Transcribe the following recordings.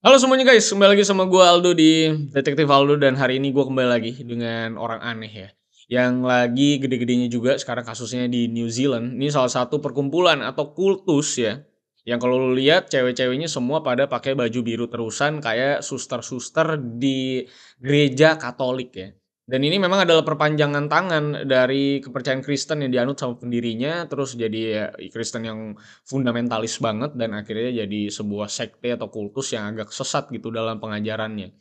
Halo semuanya guys, kembali lagi sama gue Aldo di Detektif Aldo dan hari ini gue kembali lagi dengan orang aneh ya. Yang lagi gede-gedenya juga sekarang kasusnya di New Zealand. Ini salah satu perkumpulan atau kultus ya. Yang kalau lu lihat cewek-ceweknya semua pada pakai baju biru terusan kayak suster-suster di gereja Katolik ya. Dan ini memang adalah perpanjangan tangan dari kepercayaan Kristen yang dianut sama pendirinya, terus jadi ya, Kristen yang fundamentalis banget dan akhirnya jadi sebuah sekte atau kultus yang agak sesat gitu dalam pengajarannya.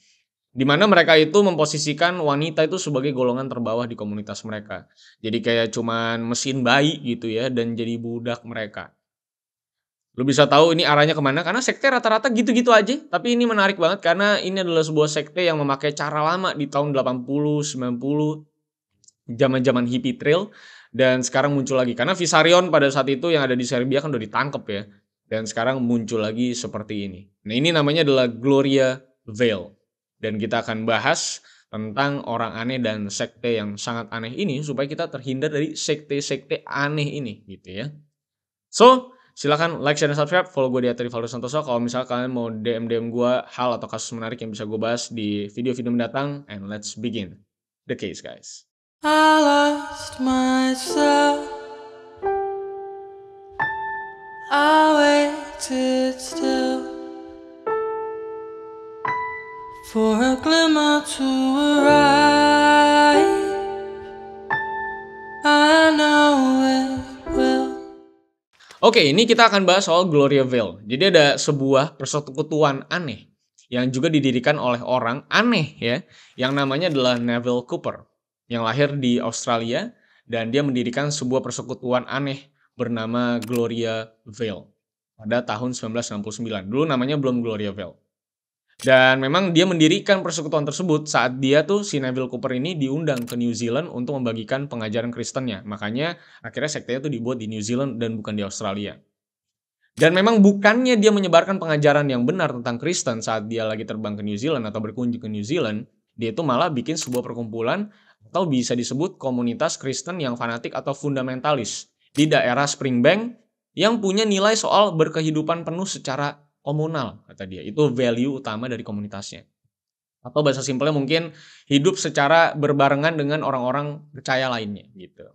Di mana mereka itu memposisikan wanita itu sebagai golongan terbawah di komunitas mereka. Jadi kayak cuman mesin bayi gitu ya dan jadi budak mereka. Lu bisa tahu ini arahnya kemana karena sekte rata-rata gitu-gitu aja. Tapi ini menarik banget karena ini adalah sebuah sekte yang memakai cara lama di tahun 80, 90, zaman-zaman hippie trail dan sekarang muncul lagi. Karena Visarion pada saat itu yang ada di Serbia kan udah ditangkap ya. Dan sekarang muncul lagi seperti ini. Nah ini namanya adalah Gloria Veil. Dan kita akan bahas tentang orang aneh dan sekte yang sangat aneh ini supaya kita terhindar dari sekte-sekte aneh ini gitu ya. So, silakan like, share, dan subscribe. Follow gue di @rivaldo Santoso. Kalau misalnya kalian mau DM gue hal atau kasus menarik yang bisa gue bahas di video-video mendatang. And let's begin the case guys. I lost myself. I waited still for a glimmer to arrive. I know it will. Oke, ini kita akan bahas soal Gloria Veil. Jadi ada sebuah persekutuan aneh yang juga didirikan oleh orang aneh ya, yang namanya adalah Neville Cooper, yang lahir di Australia dan dia mendirikan sebuah persekutuan aneh bernama Gloria Veil pada tahun 1969. Dulu namanya belum Gloria Veil. Dan memang dia mendirikan persekutuan tersebut saat dia tuh si Neville Cooper ini diundang ke New Zealand untuk membagikan pengajaran Kristennya. Makanya akhirnya sektenya tuh dibuat di New Zealand dan bukan di Australia. Dan memang bukannya dia menyebarkan pengajaran yang benar tentang Kristen saat dia lagi terbang ke New Zealand atau berkunjung ke New Zealand, dia itu malah bikin sebuah perkumpulan atau bisa disebut komunitas Kristen yang fanatik atau fundamentalis di daerah Springbank yang punya nilai soal berkehidupan penuh secara komunal, kata dia. Itu value utama dari komunitasnya. Atau bahasa simpelnya mungkin hidup secara berbarengan dengan orang-orang percaya lainnya gitu.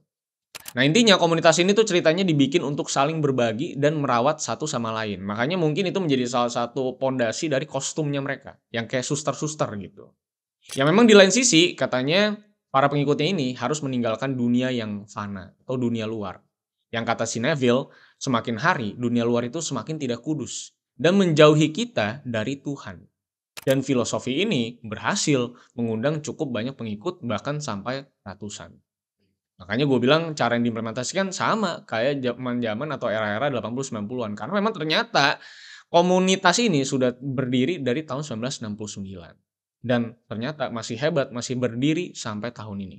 Nah intinya komunitas ini tuh ceritanya dibikin untuk saling berbagi dan merawat satu sama lain. Makanya mungkin itu menjadi salah satu pondasi dari kostumnya mereka. Yang kayak suster-suster gitu. Ya memang di lain sisi katanya para pengikutnya ini harus meninggalkan dunia yang fana atau dunia luar. Yang kata si Neville, semakin hari dunia luar itu semakin tidak kudus. Dan menjauhi kita dari Tuhan. Dan filosofi ini berhasil mengundang cukup banyak pengikut bahkan sampai ratusan. Makanya gue bilang cara yang diimplementasikan sama kayak zaman-zaman atau era-era 80 90-an. Karena memang ternyata komunitas ini sudah berdiri dari tahun 1969. Dan ternyata masih hebat, masih berdiri sampai tahun ini.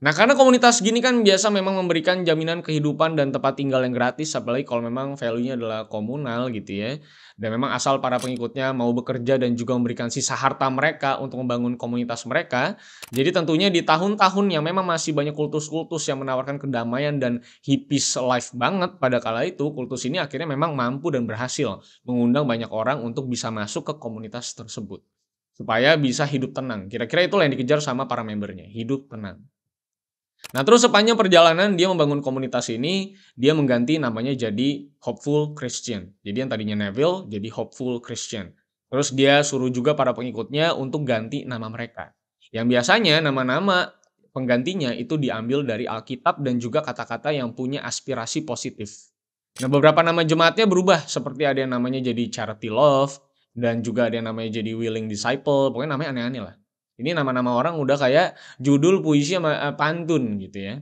Nah, karena komunitas gini kan biasa memang memberikan jaminan kehidupan dan tempat tinggal yang gratis, apalagi kalau memang value-nya adalah komunal gitu ya. Dan memang asal para pengikutnya mau bekerja dan juga memberikan sisa harta mereka untuk membangun komunitas mereka. Jadi tentunya di tahun-tahun yang memang masih banyak kultus-kultus yang menawarkan kedamaian dan hippies life banget pada kala itu, kultus ini akhirnya memang mampu dan berhasil mengundang banyak orang untuk bisa masuk ke komunitas tersebut. Supaya bisa hidup tenang. Kira-kira itulah yang dikejar sama para membernya, hidup tenang. Nah, terus sepanjang perjalanan dia membangun komunitas ini, dia mengganti namanya jadi Hopeful Christian. Jadi yang tadinya Neville jadi Hopeful Christian. Terus dia suruh juga para pengikutnya untuk ganti nama mereka. Yang biasanya nama-nama penggantinya itu diambil dari Alkitab dan juga kata-kata yang punya aspirasi positif. Nah, beberapa nama jemaatnya berubah, seperti ada yang namanya jadi Charity Love, dan juga ada yang namanya jadi Willing Disciple, pokoknya namanya aneh-aneh lah. Ini nama-nama orang udah kayak judul puisi sama pantun gitu ya.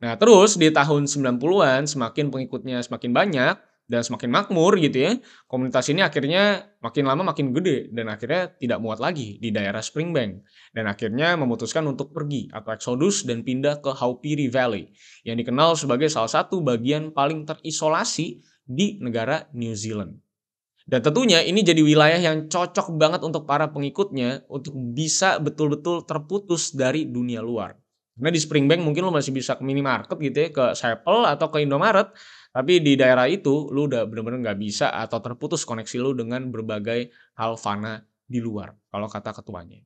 Nah, terus di tahun 90-an semakin pengikutnya semakin banyak dan semakin makmur gitu ya. Komunitas ini akhirnya makin lama makin gede dan akhirnya tidak muat lagi di daerah Springbank dan akhirnya memutuskan untuk pergi atau eksodus dan pindah ke Haupiri Valley yang dikenal sebagai salah satu bagian paling terisolasi di negara New Zealand. Dan tentunya ini jadi wilayah yang cocok banget untuk para pengikutnya untuk bisa betul-betul terputus dari dunia luar. Karena di Springbank mungkin lo masih bisa ke minimarket gitu ya, ke Seppel atau ke Indomaret. Tapi di daerah itu lu udah bener-bener nggak bisa atau terputus koneksi lu dengan berbagai hal fana di luar, kalau kata ketuanya.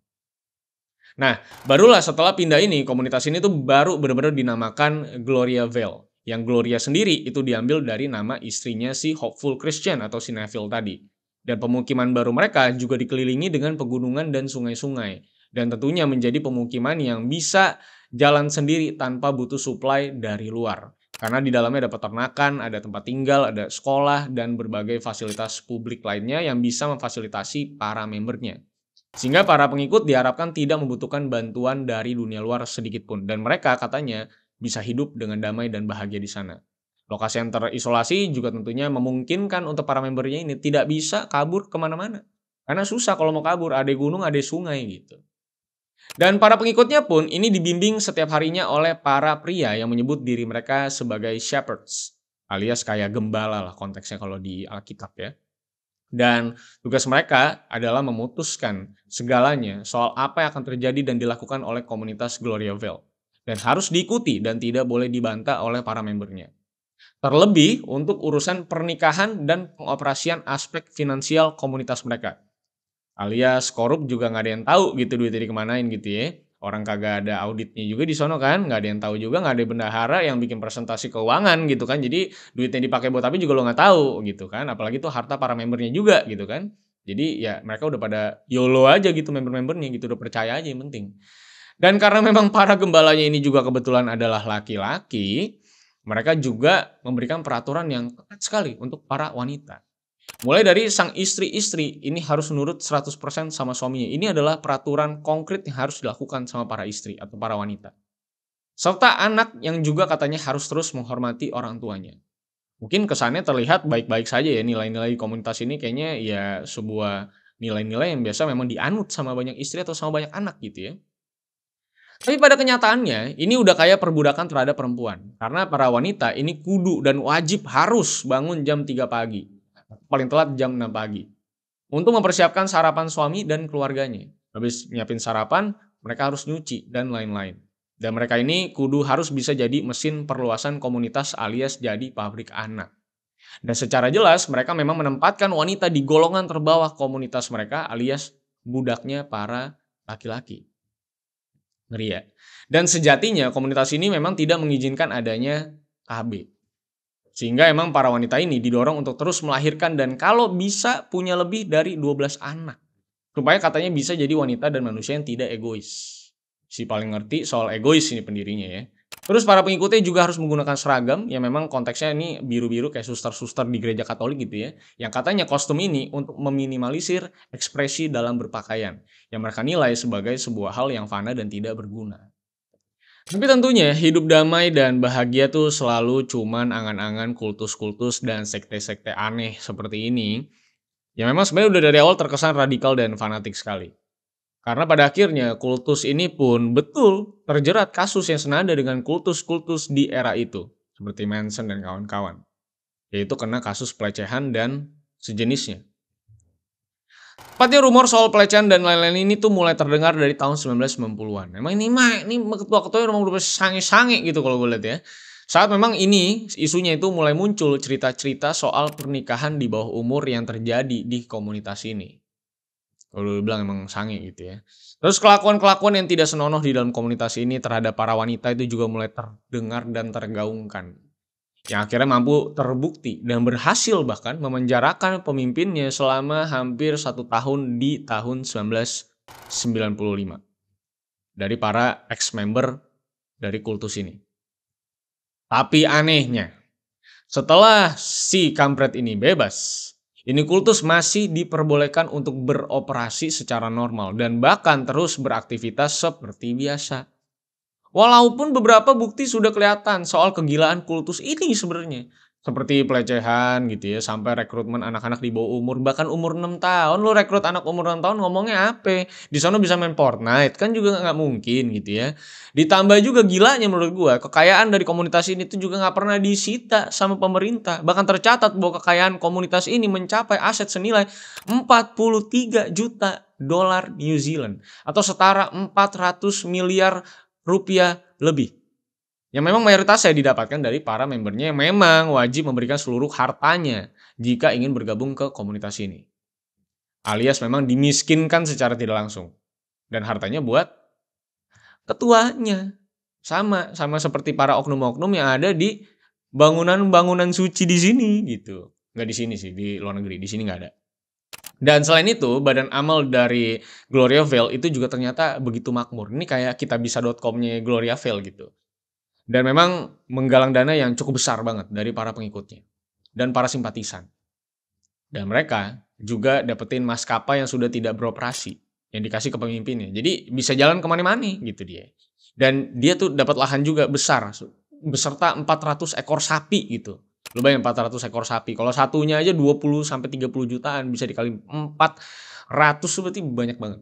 Nah, barulah setelah pindah ini, komunitas ini tuh baru benar-benar dinamakan Gloria Vale. Yang Gloria sendiri itu diambil dari nama istrinya si Hopeful Christian atau si Neville tadi. Dan pemukiman baru mereka juga dikelilingi dengan pegunungan dan sungai-sungai. Dan tentunya menjadi pemukiman yang bisa jalan sendiri tanpa butuh supply dari luar. Karena di dalamnya ada peternakan, ada tempat tinggal, ada sekolah, dan berbagai fasilitas publik lainnya yang bisa memfasilitasi para membernya. Sehingga para pengikut diharapkan tidak membutuhkan bantuan dari dunia luar sedikit pun. Dan mereka katanya bisa hidup dengan damai dan bahagia di sana. Lokasi yang terisolasi juga tentunya memungkinkan untuk para membernya ini tidak bisa kabur kemana-mana. Karena susah kalau mau kabur, ada gunung, ada sungai gitu. Dan para pengikutnya pun ini dibimbing setiap harinya oleh para pria yang menyebut diri mereka sebagai shepherds. Alias kayak gembala lah konteksnya kalau di Alkitab ya. Dan tugas mereka adalah memutuskan segalanya soal apa yang akan terjadi dan dilakukan oleh komunitas Gloria Vale. Dan harus diikuti dan tidak boleh dibantah oleh para membernya. Terlebih untuk urusan pernikahan dan pengoperasian aspek finansial komunitas mereka. Alias korup juga nggak ada yang tahu gitu duitnya dikemanain gitu ya. Orang kagak ada auditnya juga di sono kan, nggak ada yang tahu juga, nggak ada bendahara yang bikin presentasi keuangan gitu kan. Jadi duitnya dipakai buat apa juga lo nggak tahu gitu kan. Apalagi itu harta para membernya juga gitu kan. Jadi ya mereka udah pada YOLO aja gitu member-membernya gitu, udah percaya aja yang penting. Dan karena memang para gembalanya ini juga kebetulan adalah laki-laki, mereka juga memberikan peraturan yang ketat sekali untuk para wanita. Mulai dari sang istri-istri ini harus nurut 100% sama suaminya. Ini adalah peraturan konkret yang harus dilakukan sama para istri atau para wanita. Serta anak yang juga katanya harus terus menghormati orang tuanya. Mungkin kesannya terlihat baik-baik saja ya, nilai-nilai di komunitas ini kayaknya ya sebuah nilai-nilai yang biasa memang dianut sama banyak istri atau sama banyak anak gitu ya. Tapi pada kenyataannya, ini udah kayak perbudakan terhadap perempuan. Karena para wanita ini kudu dan wajib harus bangun jam 3 pagi. Paling telat jam 6 pagi. Untuk mempersiapkan sarapan suami dan keluarganya. Habis nyiapin sarapan, mereka harus nyuci dan lain-lain. Dan mereka ini kudu harus bisa jadi mesin perluasan komunitas alias jadi pabrik anak. Dan secara jelas mereka memang menempatkan wanita di golongan terbawah komunitas mereka alias budaknya para laki-laki. Ngeri ya. Dan sejatinya komunitas ini memang tidak mengizinkan adanya KB. Sehingga emang para wanita ini didorong untuk terus melahirkan dan kalau bisa punya lebih dari 12 anak. Supaya katanya bisa jadi wanita dan manusia yang tidak egois. Si paling ngerti soal egois ini pendirinya ya. Terus para pengikutnya juga harus menggunakan seragam yang memang konteksnya ini biru-biru kayak suster-suster di gereja Katolik gitu ya. Yang katanya kostum ini untuk meminimalisir ekspresi dalam berpakaian. Yang mereka nilai sebagai sebuah hal yang fana dan tidak berguna. Tapi tentunya hidup damai dan bahagia tuh selalu cuman angan-angan kultus-kultus dan sekte-sekte aneh seperti ini. Yang memang sebenarnya udah dari awal terkesan radikal dan fanatik sekali. Karena pada akhirnya kultus ini pun betul terjerat kasus yang senada dengan kultus-kultus di era itu. Seperti Manson dan kawan-kawan. Yaitu kena kasus pelecehan dan sejenisnya. Tepatnya rumor soal pelecehan dan lain-lain ini tuh mulai terdengar dari tahun 1990-an. Emang ini ketua-ketuanya memang udah sange-sange gitu kalau gue lihat ya. Saat memang ini isunya itu mulai muncul cerita-cerita soal pernikahan di bawah umur yang terjadi di komunitas ini. Kalau bilang emang sange gitu ya. Terus kelakuan-kelakuan yang tidak senonoh di dalam komunitas ini terhadap para wanita itu juga mulai terdengar dan tergaungkan. Yang akhirnya mampu terbukti dan berhasil bahkan memenjarakan pemimpinnya selama hampir 1 tahun di tahun 1995. Dari para ex-member dari kultus ini. Tapi anehnya, setelah si kampret ini bebas, ini kultus masih diperbolehkan untuk beroperasi secara normal dan bahkan terus beraktivitas seperti biasa. Walaupun beberapa bukti sudah kelihatan soal kegilaan kultus ini sebenarnya. Seperti pelecehan gitu ya, sampai rekrutmen anak-anak di bawah umur, bahkan umur 6 tahun. Lo rekrut anak umur 6 tahun ngomongnya apa? Di sana bisa main Fortnite, kan juga nggak mungkin gitu ya. Ditambah juga gilanya menurut gua, kekayaan dari komunitas ini tuh juga nggak pernah disita sama pemerintah. Bahkan tercatat bahwa kekayaan komunitas ini mencapai aset senilai 43 juta dolar New Zealand. Atau setara 400 miliar rupiah lebih. yang memang mayoritasnya didapatkan dari para membernya yang memang wajib memberikan seluruh hartanya jika ingin bergabung ke komunitas ini. Alias memang dimiskinkan secara tidak langsung. Dan hartanya buat ketuanya. Sama seperti para oknum-oknum yang ada di bangunan-bangunan suci di sini gitu. Nggak di sini sih, di luar negeri. Di sini nggak ada. Dan selain itu, badan amal dari Gloria Vale itu juga ternyata begitu makmur. Ini kayak kitabisa.com-nya Gloria Vale gitu. Dan memang menggalang dana yang cukup besar banget dari para pengikutnya dan para simpatisan. Dan mereka juga dapetin maskapai yang sudah tidak beroperasi yang dikasih ke pemimpinnya. Jadi bisa jalan kemana-mana gitu dia. Dan dia tuh dapat lahan juga besar beserta 400 ekor sapi gitu. Lu bayangin 400 ekor sapi. Kalau satunya aja 20 sampai 30 jutaan bisa dikali 400 berarti banyak banget.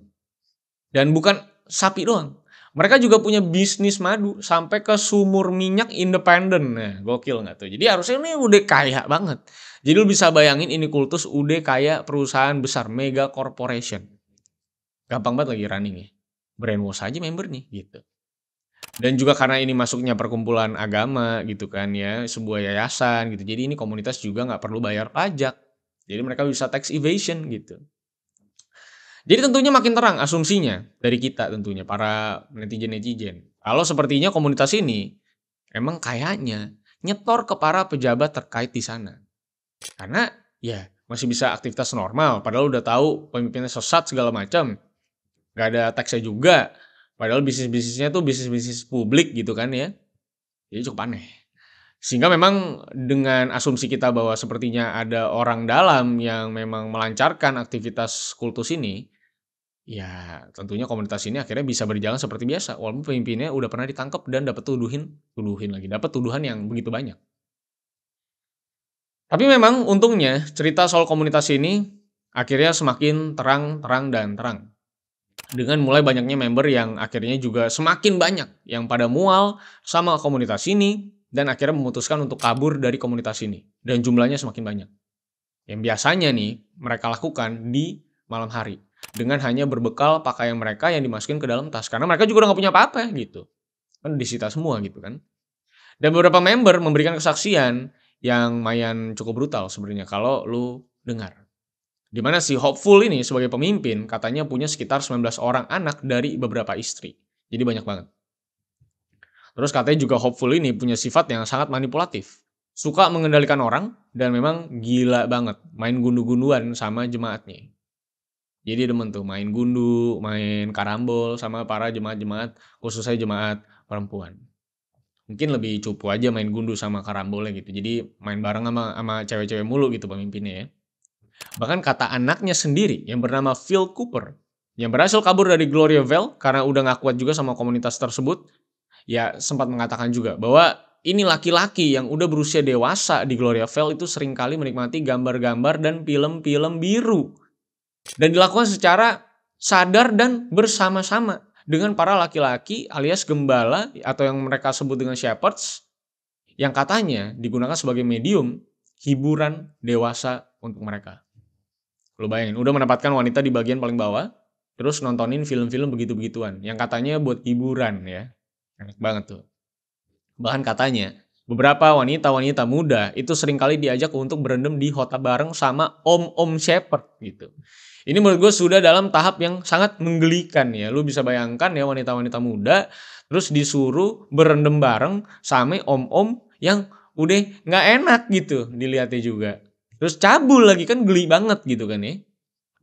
Dan bukan sapi doang. Mereka juga punya bisnis madu sampai ke sumur minyak independen. Nah, gokil nggak tuh? Jadi harusnya ini udah kaya banget. Jadi lu bisa bayangin ini kultus udah kayak perusahaan besar, mega corporation. Gampang banget lagi running ya. Brainwash aja member nih gitu. Dan juga karena ini masuknya perkumpulan agama gitu kan ya, sebuah yayasan gitu. Jadi ini komunitas juga nggak perlu bayar pajak. Jadi mereka bisa tax evasion gitu. Jadi tentunya makin terang asumsinya dari kita tentunya para netizen-netizen. Kalau sepertinya komunitas ini emang kayaknya nyetor ke para pejabat terkait di sana. Karena ya masih bisa aktivitas normal padahal udah tahu pemimpinnya sesat segala macam. Gak ada taxnya juga. Padahal bisnis-bisnisnya tuh bisnis-bisnis publik gitu kan ya. Jadi cukup aneh. Sehingga memang dengan asumsi kita bahwa sepertinya ada orang dalam yang memang melancarkan aktivitas kultus ini, ya tentunya komunitas ini akhirnya bisa berjalan seperti biasa. Walaupun pemimpinnya udah pernah ditangkap dan dapat dapat tuduhan yang begitu banyak. Tapi memang untungnya cerita soal komunitas ini akhirnya semakin terang dan terang. Dengan mulai banyaknya member yang akhirnya juga semakin banyak yang pada mual sama komunitas ini dan akhirnya memutuskan untuk kabur dari komunitas ini. Dan jumlahnya semakin banyak. Yang biasanya nih mereka lakukan di malam hari. Dengan hanya berbekal pakaian mereka yang dimasukin ke dalam tas. Karena mereka juga udah gak punya apa-apa gitu. Kan disita semua gitu kan. Dan beberapa member memberikan kesaksian yang lumayan cukup brutal sebenarnya kalau lu dengar. Di mana si Hopeful ini sebagai pemimpin katanya punya sekitar 19 orang anak dari beberapa istri. Jadi banyak banget. Terus katanya juga Hopeful ini punya sifat yang sangat manipulatif. Suka mengendalikan orang dan memang gila banget main gundu-gunduan sama jemaatnya. Jadi demen tuh main gundu, main karambol sama para jemaat-jemaat, khususnya jemaat perempuan. Mungkin lebih cupu aja main gundu sama karambolnya gitu. Jadi main bareng sama cewek-cewek mulu gitu pemimpinnya ya. Bahkan kata anaknya sendiri yang bernama Phil Cooper yang berhasil kabur dari Gloria Vale karena udah gak kuat juga sama komunitas tersebut, ya sempat mengatakan juga bahwa ini laki-laki yang udah berusia dewasa di Gloria Vale itu seringkali menikmati gambar-gambar dan film-film biru. Dan dilakukan secara sadar dan bersama-sama dengan para laki-laki alias gembala atau yang mereka sebut dengan shepherds yang katanya digunakan sebagai medium hiburan dewasa untuk mereka. Lu bayangin, udah menempatkan wanita di bagian paling bawah, terus nontonin film-film begitu-begituan, yang katanya buat hiburan ya. Enak banget tuh. Bahkan katanya, beberapa wanita-wanita muda itu seringkali diajak untuk berendam di hotel bareng sama om-om shepherd gitu. Ini menurut gue sudah dalam tahap yang sangat menggelikan ya. Lu bisa bayangkan ya wanita-wanita muda, terus disuruh berendam bareng sama om-om yang udah gak enak gitu dilihatnya juga. Terus cabul lagi kan geli banget gitu kan ya.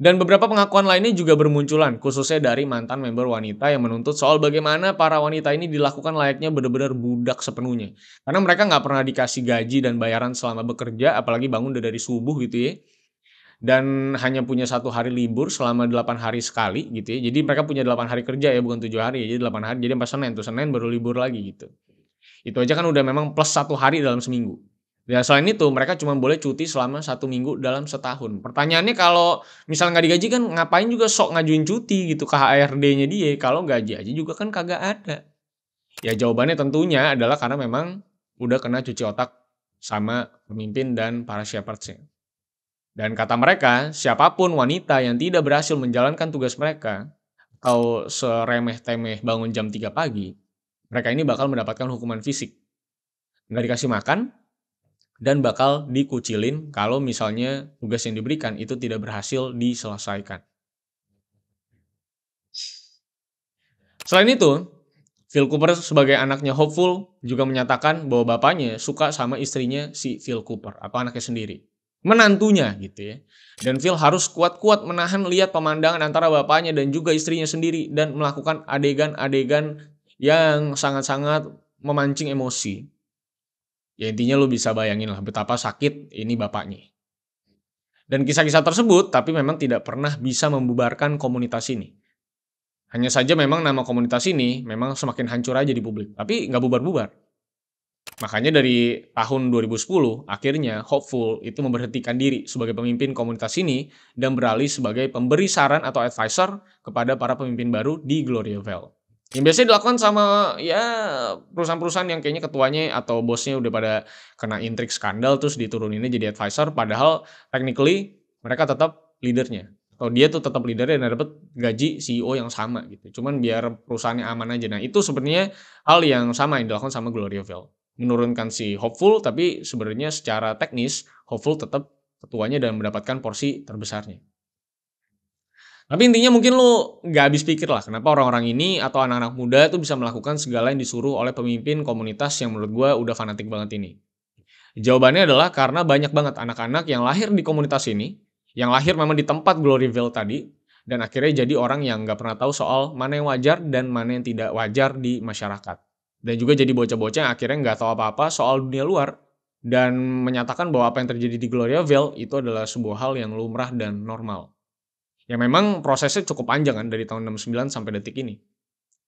Dan beberapa pengakuan lainnya juga bermunculan khususnya dari mantan member wanita yang menuntut soal bagaimana para wanita ini dilakukan layaknya benar-benar budak sepenuhnya. Karena mereka nggak pernah dikasih gaji dan bayaran selama bekerja apalagi bangun udah dari subuh gitu ya. Dan hanya punya 1 hari libur selama 8 hari sekali gitu ya. Jadi mereka punya 8 hari kerja ya bukan 7 hari ya. Jadi 8 hari jadi sampai Senin baru libur lagi gitu. Itu aja kan udah memang plus 1 hari dalam seminggu. Dan selain itu mereka cuma boleh cuti selama 1 minggu dalam setahun. Pertanyaannya kalau misalnya nggak digaji kan ngapain juga sok ngajuin cuti gitu ke HRD-nya dia. Kalau gaji aja juga kan kagak ada. Ya jawabannya tentunya adalah karena memang udah kena cuci otak sama pemimpin dan para shepherds-nya. Dan kata mereka, siapapun wanita yang tidak berhasil menjalankan tugas mereka atau seremeh-temeh bangun jam 3 pagi, mereka ini bakal mendapatkan hukuman fisik. Nggak dikasih makan, dan bakal dikucilin kalau misalnya tugas yang diberikan itu tidak berhasil diselesaikan. Selain itu, Phil Cooper sebagai anaknya Hopeful juga menyatakan bahwa bapaknya suka sama istrinya si Phil Cooper atau anaknya sendiri. Menantunya gitu ya. Dan Phil harus kuat-kuat menahan lihat pemandangan antara bapaknya dan juga istrinya sendiri dan melakukan adegan-adegan yang sangat-sangat memancing emosi. Ya intinya lu bisa bayangin lah betapa sakit ini bapaknya. Dan kisah-kisah tersebut tapi memang tidak pernah bisa membubarkan komunitas ini. Hanya saja memang nama komunitas ini memang semakin hancur aja di publik, tapi nggak bubar-bubar. Makanya dari tahun 2010, akhirnya Hopeful itu memberhentikan diri sebagai pemimpin komunitas ini dan beralih sebagai pemberi saran atau advisor kepada para pemimpin baru di Gloriaville. Yang biasanya dilakukan sama ya perusahaan-perusahaan yang kayaknya ketuanya atau bosnya udah pada kena intrik skandal terus dituruninnya jadi advisor, padahal technically mereka tetap leadernya. Atau dia tuh tetap leadernya dan dapat gaji CEO yang sama gitu. Cuman biar perusahaannya aman aja. Nah, itu sebenarnya hal yang sama yang dilakukan sama Gloriaville. Menurunkan si Hopeful, tapi sebenarnya secara teknis Hopeful tetap ketuanya dan mendapatkan porsi terbesarnya. Tapi intinya mungkin lu nggak habis pikir lah kenapa orang-orang ini atau anak-anak muda tuh bisa melakukan segala yang disuruh oleh pemimpin komunitas yang menurut gue udah fanatik banget ini. Jawabannya adalah karena banyak banget anak-anak yang lahir di komunitas ini, yang lahir memang di tempat Gloriaville tadi, dan akhirnya jadi orang yang nggak pernah tahu soal mana yang wajar dan mana yang tidak wajar di masyarakat. Dan juga jadi bocah-bocah yang akhirnya nggak tahu apa-apa soal dunia luar, dan menyatakan bahwa apa yang terjadi di Gloriaville itu adalah sebuah hal yang lumrah dan normal. Ya memang prosesnya cukup panjang kan dari tahun 69 sampai detik ini.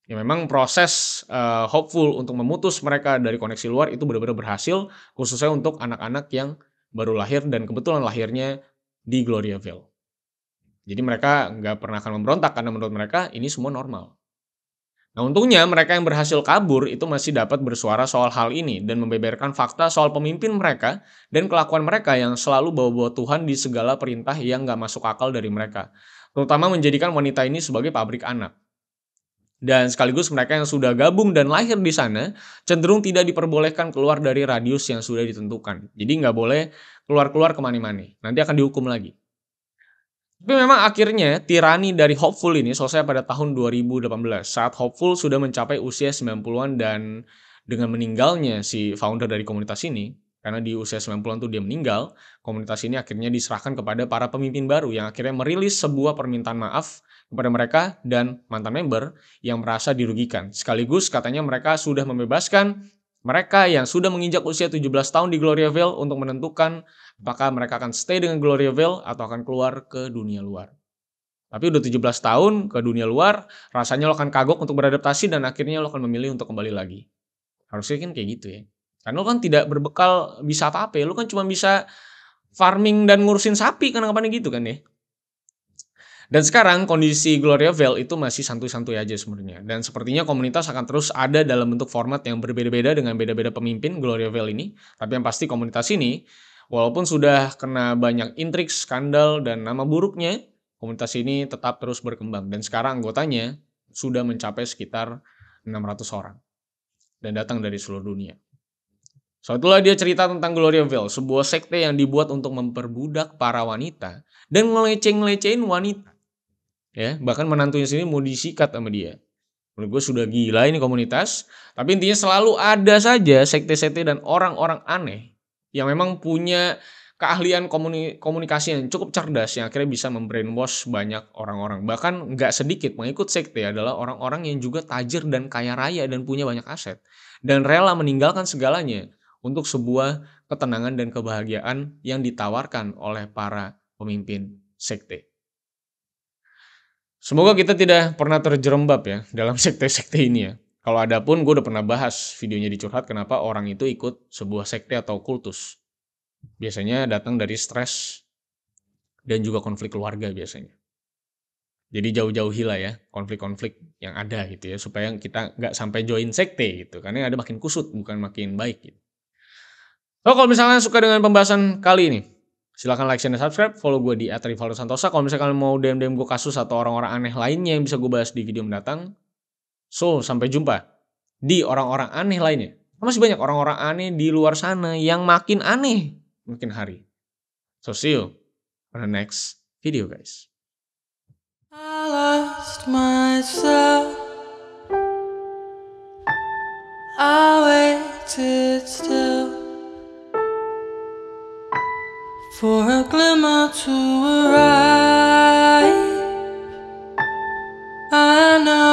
Ya memang proses Hopeful untuk memutus mereka dari koneksi luar itu benar-benar berhasil, khususnya untuk anak-anak yang baru lahir dan kebetulan lahirnya di Gloriaville. Jadi mereka nggak pernah akan memberontak karena menurut mereka ini semua normal. Nah untungnya mereka yang berhasil kabur itu masih dapat bersuara soal hal ini dan membeberkan fakta soal pemimpin mereka dan kelakuan mereka yang selalu bawa-bawa Tuhan di segala perintah yang nggak masuk akal dari mereka. Terutama menjadikan wanita ini sebagai pabrik anak. Dan sekaligus mereka yang sudah gabung dan lahir di sana cenderung tidak diperbolehkan keluar dari radius yang sudah ditentukan. Jadi nggak boleh keluar-keluar kemana-mana. Nanti akan dihukum lagi. Tapi memang akhirnya tirani dari Hopeful ini selesai pada tahun 2018 saat Hopeful sudah mencapai usia 90-an dan dengan meninggalnya si founder dari komunitas ini, karena di usia 90-an tuh dia meninggal, komunitas ini akhirnya diserahkan kepada para pemimpin baru yang akhirnya merilis sebuah permintaan maaf kepada mereka dan mantan member yang merasa dirugikan. Sekaligus katanya mereka sudah membebaskan mereka yang sudah menginjak usia 17 tahun di Gloriaville untuk menentukan apakah mereka akan stay dengan Gloriaville atau akan keluar ke dunia luar. Tapi udah 17 tahun ke dunia luar, rasanya lo akan kagok untuk beradaptasi dan akhirnya lo akan memilih untuk kembali lagi. Harusnya kan kayak gitu ya. Karena lo kan tidak berbekal bisa apa-apa ya. Lo kan cuma bisa farming dan ngurusin sapi kan ngapain gitu kan ya. Dan sekarang kondisi Gloriaville itu masih santuy-santuy aja sebenarnya. Dan sepertinya komunitas akan terus ada dalam bentuk format yang berbeda-beda dengan beda-beda pemimpin Gloriaville ini. Tapi yang pasti komunitas ini, walaupun sudah kena banyak intrik, skandal, dan nama buruknya, komunitas ini tetap terus berkembang. Dan sekarang anggotanya sudah mencapai sekitar 600 orang. Dan datang dari seluruh dunia. So itulah dia cerita tentang Gloriaville, sebuah sekte yang dibuat untuk memperbudak para wanita dan ngeleceh-ngelecehin wanita. Ya, bahkan menantunya sendiri mau disikat sama dia. Menurut gue sudah gila ini komunitas, tapi intinya selalu ada saja sekte-sekte dan orang-orang aneh yang memang punya keahlian komunikasi yang cukup cerdas yang akhirnya bisa membrainwash banyak orang-orang. Bahkan nggak sedikit pengikut sekte adalah orang-orang yang juga tajir dan kaya raya dan punya banyak aset dan rela meninggalkan segalanya untuk sebuah ketenangan dan kebahagiaan yang ditawarkan oleh para pemimpin sekte. Semoga kita tidak pernah terjerembab ya dalam sekte-sekte ini ya. Kalau ada pun gue udah pernah bahas videonya di Curhat kenapa orang itu ikut sebuah sekte atau kultus. Biasanya datang dari stres dan juga konflik keluarga biasanya. Jadi jauh-jauhilah ya konflik-konflik yang ada gitu ya. Supaya kita nggak sampai join sekte gitu. Karena yang ada makin kusut bukan makin baik gitu. So kalau misalnya suka dengan pembahasan kali ini, silahkan like, share, dan subscribe. Follow gue di @rivaldosantosa. Kalau misalkan mau DM gue kasus atau orang-orang aneh lainnya yang bisa gue bahas di video mendatang. So, sampai jumpa di orang-orang aneh lainnya. Masih banyak orang-orang aneh di luar sana yang makin aneh makin hari. So see you on the next video, guys. I lost myself. I waited still for a glimmer to arrive. I know